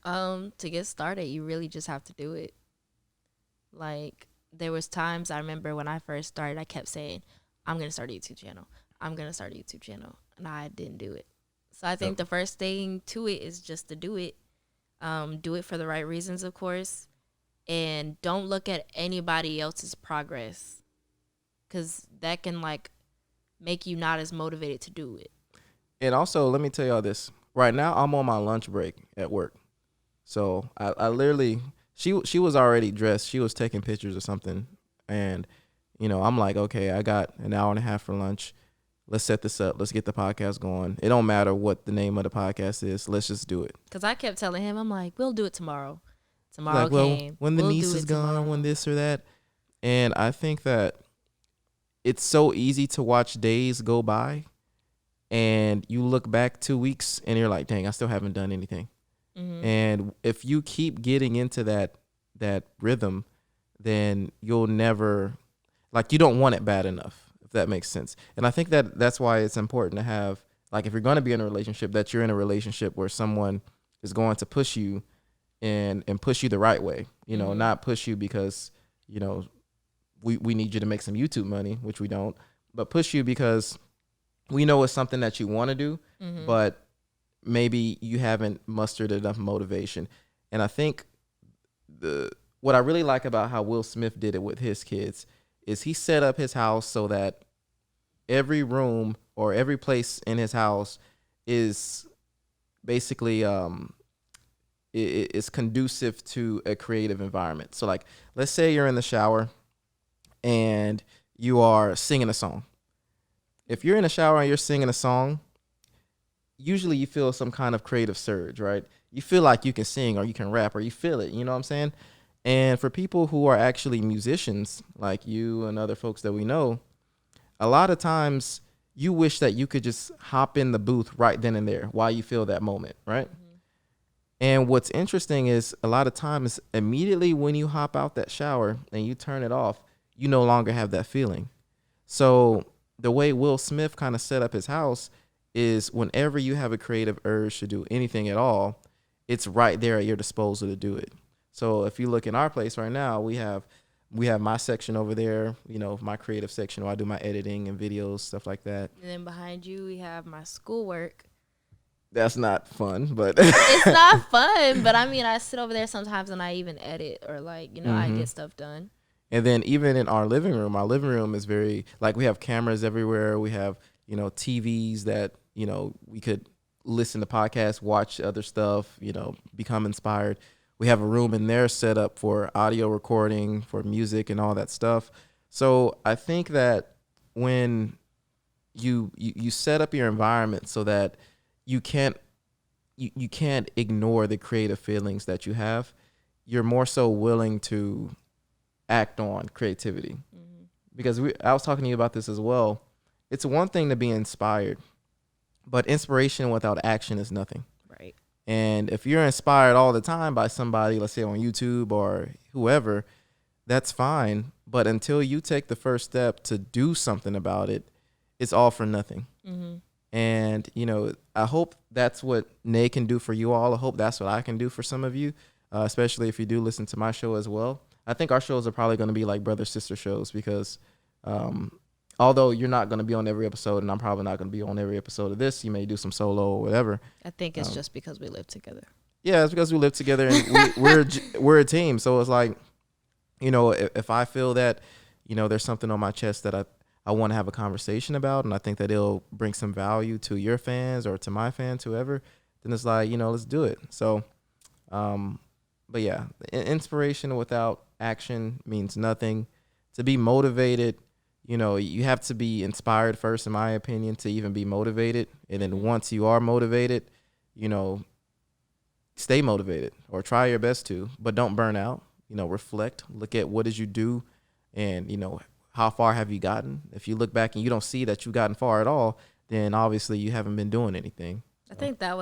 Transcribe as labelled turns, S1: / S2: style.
S1: To get started, you really just have to do it. Like there was times I remember when I first started, I kept saying, "I'm gonna start a YouTube channel. I'm gonna start a YouTube channel," and I didn't do it. So I
S2: Yep.
S1: think the first thing to it is just to do it. Do it for the right reasons, of course, and don't look at anybody else's progress, because that can like make you not as motivated to do it.
S2: And also, let me tell y'all this. Right now, I'm on my lunch break at work. So I literally, she was already dressed. She was taking pictures or something. And, I'm like, okay, I got an hour and a half for lunch. Let's set this up. Let's get the podcast going. It don't matter what the name of the podcast is. Let's just do it.
S1: Because I kept telling him, I'm like, we'll do it tomorrow.
S2: She's
S1: Tomorrow
S2: like, well,
S1: came.
S2: when the
S1: We'll
S2: niece
S1: do
S2: is
S1: it
S2: gone, when
S1: tomorrow.
S2: this or that. And I think that it's so easy to watch days go by and you look back 2 weeks and you're like, dang, I still haven't done anything.
S1: Mm-hmm.
S2: And if you keep getting into that rhythm, then you'll never, like, you don't want it bad enough, if that makes sense. And I think that that's why it's important to have, like, if you're going to be in a relationship, that you're in a relationship where someone is going to push you and push you the right way,
S1: Mm-hmm.
S2: not push you because, you know, we need you to make some YouTube money, which we don't, but push you because we know it's something that you want to do,
S1: Mm-hmm.
S2: but maybe you haven't mustered enough motivation. And I think the what I really like about how Will Smith did it with his kids is he set up his house so that every room or every place in his house is basically is conducive to a creative environment. So like let's say you're in the shower and you are singing a song. If you're in a shower and you're singing a song, usually you feel some kind of creative surge, right? You feel like you can sing or you can rap or you feel it, you know what I'm saying? And for people who are actually musicians, like you and other folks that we know, a lot of times you wish that you could just hop in the booth right then and there while you feel that moment, right?
S1: Mm-hmm.
S2: And what's interesting is a lot of times immediately when you hop out that shower and you turn it off, you no longer have that feeling. So the way Will Smith kind of set up his house is whenever you have a creative urge to do anything at all, it's right there at your disposal to do it. So if you look in our place right now, we have my section over there, my creative section where I do my editing and videos, stuff like that.
S1: And then behind you, we have my schoolwork.
S2: That's not fun, but
S1: It's not fun, but I mean, I sit over there sometimes and I even edit or like, I
S2: hmm
S1: get stuff done.
S2: And then even in our living room is very like we have cameras everywhere. We have, TVs that, we could listen to podcasts, watch other stuff, become inspired. We have a room in there set up for audio recording, for music and all that stuff. So I think that when you set up your environment so that you can't you can't ignore the creative feelings that you have, you're more so willing to act on creativity.
S1: Mm-hmm.
S2: Because I was talking to you about this as well. It's one thing to be inspired, but inspiration without action is nothing.
S1: Right.
S2: And if you're inspired all the time by somebody, let's say on YouTube or whoever, that's fine. But until you take the first step to do something about it, it's all for nothing.
S1: Mm-hmm.
S2: And, I hope that's what Nay can do for you all. I hope that's what I can do for some of you, especially if you do listen to my show as well. I think our shows are probably going to be like brother sister shows because um, although you're not going to be on every episode and I'm probably not going to be on every episode of this, you may do some solo or whatever.
S1: I think it's
S2: Um,
S1: just because we live together.
S2: yeah, it's because we live together and we're a team. So it's like, if I feel that, there's something on my chest that I want to have a conversation about, and I think that it'll bring some value to your fans or to my fans, whoever, then it's like, let's do it. So, um, but yeah, inspiration without action means nothing. To be motivated, you have to be inspired first, in my opinion, to even be motivated. And then
S1: Mm-hmm.
S2: once you are motivated, you know, stay motivated or try your best to, but don't burn out. Reflect, look at what did you do and, how far have you gotten? If you look back and you don't see that you've gotten far at all, then obviously you haven't been doing anything.
S1: I
S2: So,
S1: think that